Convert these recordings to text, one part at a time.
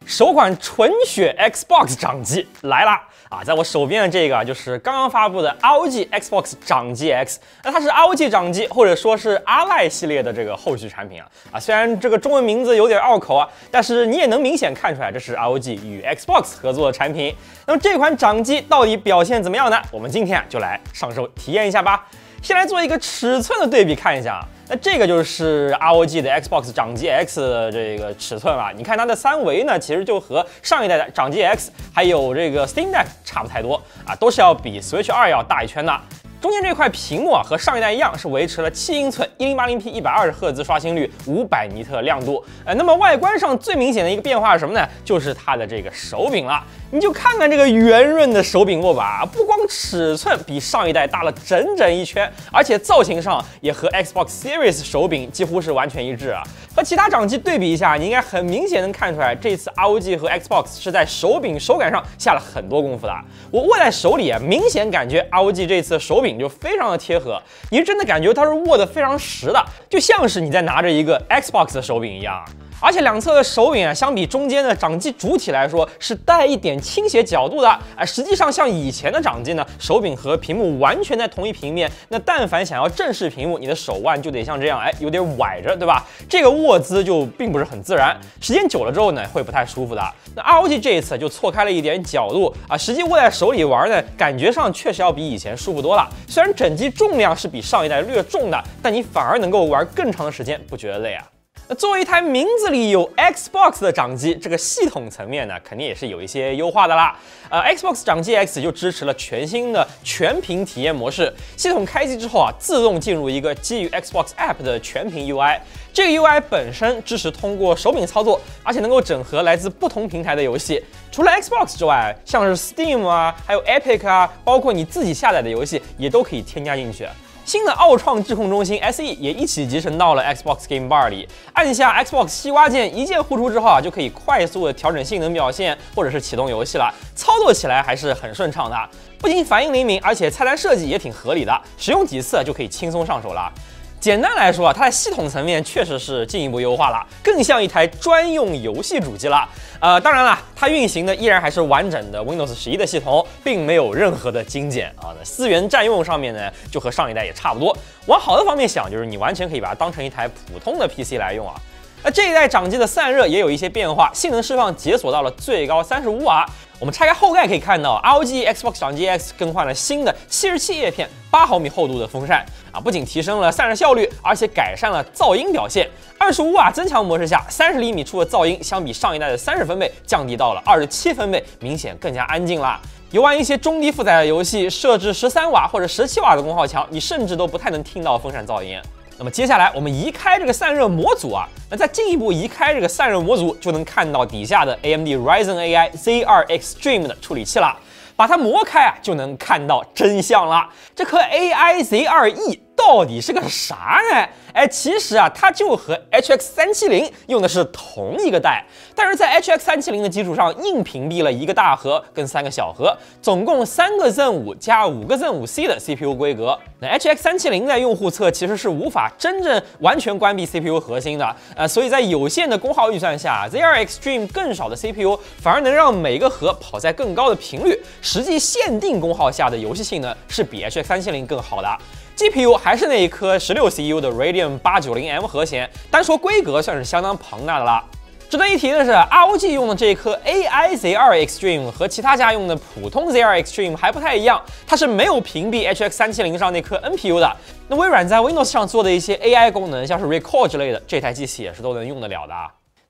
首款纯血 Xbox 掌机来啦！啊，在我手边的这个就是刚刚发布的 ROG Xbox 掌机 X， 那它是 ROG 掌机或者说是阿赖系列的这个后续产品啊。虽然这个中文名字有点拗口啊，但是你也能明显看出来这是 ROG 与 Xbox 合作的产品。那么这款掌机到底表现怎么样呢？我们今天就来上手体验一下吧。先来做一个尺寸的对比看一下啊。那这个就是 ROG 的 Xbox 掌机 X 的这个尺寸了。你看它的三维呢，其实就和上一代的掌机 X 还有这个 Steam Deck 差不太多啊，都是要比 Switch 2要大一圈的。中间这块屏幕啊，和上一代一样，是维持了7英寸 1080p 120赫兹刷新率，500尼特亮度。那么外观上最明显的一个变化是什么呢？就是它的这个手柄了。你就看看这个圆润的手柄握把，不光尺寸比上一代大了整整一圈，而且造型上也和 Xbox Series 手柄几乎是完全一致啊。和其他掌机对比一下，你应该很明显能看出来，这次 ROG 和 Xbox 是在手柄手感上下了很多功夫的。我握在手里啊，明显感觉 ROG 这次手柄就非常的贴合，你是真的感觉它是握得非常实的，就像是你在拿着一个 Xbox 的手柄一样。而且两侧的手柄啊，相比中间的掌机主体来说，是带一点倾斜角度的。实际上像以前的掌机呢，手柄和屏幕完全在同一平面，那但凡想要正视屏幕，你的手腕就得像这样，有点崴着，对吧？这个握姿就并不是很自然，时间久了之后呢，会不太舒服的。那 ROG 这一次就错开了一点角度啊，实际握在手里玩呢，感觉上确实要比以前舒服多了。虽然整机重量是比上一代略重的，但你反而能够玩更长的时间，不觉得累啊？那作为一台名字里有 Xbox 的掌机，这个系统层面呢，肯定也是有一些优化的啦。Xbox 掌机 X 就支持了全新的全屏体验模式，系统开机之后啊，自动进入一个基于 Xbox App 的全屏 UI。这个 UI 本身支持通过手柄操作，而且能够整合来自不同平台的游戏。除了 Xbox 之外，像是 Steam 啊，还有 Epic 啊，包括你自己下载的游戏，也都可以添加进去。新的奥创智控中心 SE 也一起集成到了 Xbox Game Bar 里，按下 Xbox 西瓜键，一键呼出之后啊，就可以快速的调整性能表现，或者是启动游戏了。操作起来还是很顺畅的，不仅反应灵敏，而且菜单设计也挺合理的，使用几次就可以轻松上手了。简单来说啊，它在系统层面确实是进一步优化了，更像一台专用游戏主机了。当然了，它运行的依然还是完整的 Windows 11的系统，并没有任何的精简啊。那资源占用上面呢，就和上一代也差不多。往好的方面想，就是你完全可以把它当成一台普通的 PC 来用啊。那这一代掌机的散热也有一些变化，性能释放解锁到了最高35瓦。我们拆开后盖可以看到 ，ROG Xbox 掌机 X 更换了新的77叶片、8毫米厚度的风扇啊，不仅提升了散热效率，而且改善了噪音表现。25瓦增强模式下，30厘米处的噪音相比上一代的30分贝降低到了27分贝，明显更加安静啦。游玩一些中低负载的游戏，设置13瓦或者17瓦的功耗墙，你甚至都不太能听到风扇噪音。那么接下来我们移开这个散热模组啊，那再进一步移开这个散热模组，就能看到底下的 AMD Ryzen AI Z2 Extreme 的处理器了。把它磨开啊，就能看到真相了。这颗 AI Z2E 到底是个啥呢？其实啊，它就和 HX370用的是同一个代，但是在 HX370的基础上硬屏蔽了1个大核跟3个小核，总共3个 Zen 5加5个 Zen 5C 的 CPU 规格。那 HX370在用户侧其实是无法真正完全关闭 CPU 核心的，所以在有限的功耗预算下 ，Z2 Extreme 更少的 CPU 反而能让每个核跑在更高的频率，实际限定功耗下的游戏性能是比 HX370更好的。GPU 还是那一颗16 CPU 的 Radeon 890M 核显，单说规格算是相当庞大的了。值得一提的是 ，ROG 用的这颗 AI Z2 Extreme 和其他家用的普通 Z2 Extreme 还不太一样，它是没有屏蔽 HX370上那颗 NPU 的。那微软在 Windows 上做的一些 AI 功能，像是 Record 之类的，这台机器也是都能用得了的。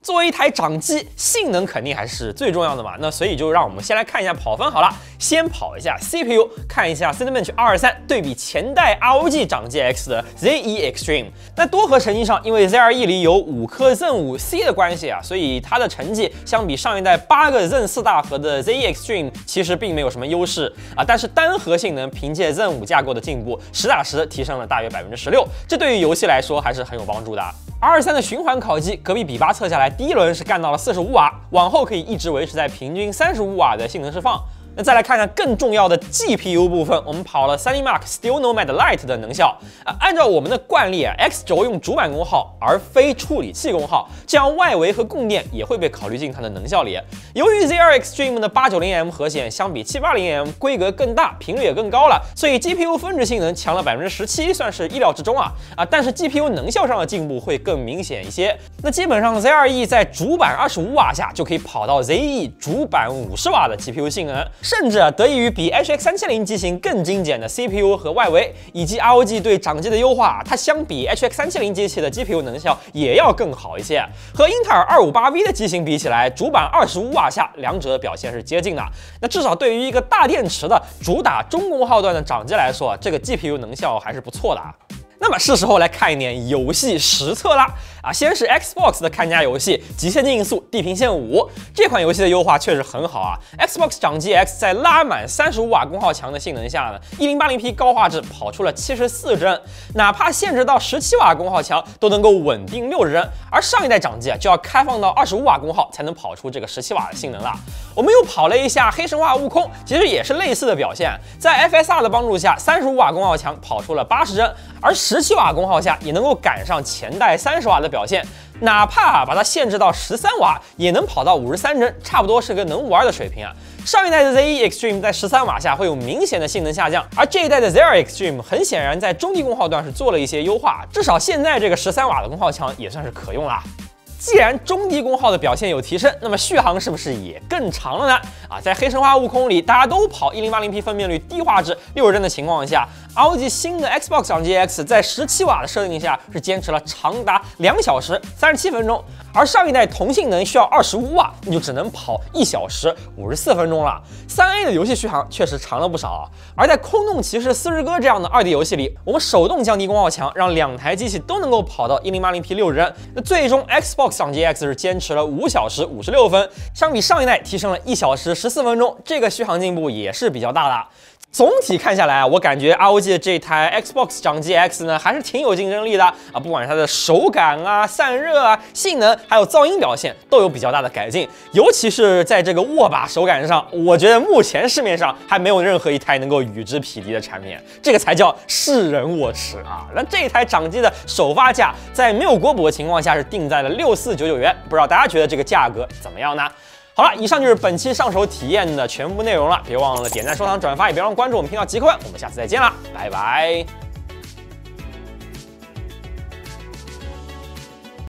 作为一台掌机，性能肯定还是最重要的嘛。那所以就让我们先来看一下跑分好了。先跑一下 CPU， 看一下 Cinebench 223对比前代 ROG 掌机 X 的 Z1 Extreme。那多核成绩上，因为 Z2E 里有5颗 Zen 5C 的关系啊，所以它的成绩相比上一代8个 Zen 4大核的 Z1 Extreme 其实并没有什么优势啊。但是单核性能凭借 Zen 5架构的进步，实打实提升了大约16%，这对于游戏来说还是很有帮助的。R23的循环烤机，隔壁比巴测下来，第一轮是干到了45瓦，往后可以一直维持在平均35瓦的性能释放。那再来看看更重要的 GPU 部分，我们跑了 SunnyMax Still Nomad Lite 的能效。按照我们的惯例，X 轴用主板功耗而非处理器功耗，这样外围和供电也会被考虑进它的能效里。由于 ZR Extreme 的 890M 核显相比 780M 规格更大，频率也更高了，所以 GPU 峰值性能强了17%，算是意料之中啊。但是 GPU 能效上的进步会更明显一些。那基本上 ZRE 在主板25瓦下就可以跑到 ZE 主板50瓦的 GPU 性能。甚至得益于比 HX 3070机型更精简的 CPU 和外围，以及 ROG 对掌机的优化，它相比 HX 370机器的 GPU 能效也要更好一些。和英特尔 258V 的机型比起来，主板25瓦下，两者的表现是接近的。那至少对于一个大电池的主打中功耗段的掌机来说，这个 GPU 能效还是不错的。那么是时候来看一点游戏实测啦！先是 Xbox 的看家游戏《极限竞速：地平线5》这款游戏的优化确实很好啊。Xbox 掌机 X 在拉满35瓦功耗强的性能下呢，1080P 高画质跑出了74帧，哪怕限制到17瓦功耗强都能够稳定60帧。而上一代掌机就要开放到25瓦功耗才能跑出这个17瓦的性能了。我们又跑了一下黑神话悟空，其实也是类似的表现，在 FSR 的帮助下，35瓦功耗强跑出了80帧，而17瓦功耗下也能够赶上前代30瓦的表现，哪怕把它限制到13瓦，也能跑到53帧，差不多是个能玩的水平啊。上一代的 ZE Extreme 在13瓦下会有明显的性能下降，而这一代的 ZR Extreme 很显然在中低功耗段是做了一些优化，至少现在这个13瓦的功耗强也算是可用啦。既然中低功耗的表现有提升，那么续航是不是也更长了呢？在黑神话悟空里，大家都跑1080P 分辨率低画质60帧的情况下，ROG 新的 Xbox 掌机 X 在17瓦的设定下是坚持了长达2小时37分钟，而上一代同性能需要25瓦，你就只能跑1小时54分钟了。3A 的游戏续航确实长了不少啊。而在空洞骑士四之歌这样的2D 游戏里，我们手动降低功耗强，让2台机器都能够跑到1080P 60帧。那最终 Xbox 掌机 X 是坚持了5小时56分，相比上一代提升了1小时14分钟，这个续航进步也是比较大的。总体看下来我感觉 ROG 的这台 Xbox 掌机 X 呢，还是挺有竞争力的不管是它的手感散热性能，还有噪音表现，都有比较大的改进。尤其是在这个握把手感上，我觉得目前市面上还没有任何一台能够与之匹敌的产品，这个才叫世人握持啊！那这一台掌机的首发价在没有国补的情况下是定在了6499元，不知道大家觉得这个价格怎么样呢？好了，以上就是本期上手体验的全部内容了，别忘了点赞、收藏、转发，也别忘了关注我们频道极客观，我们下次再见啦，拜拜。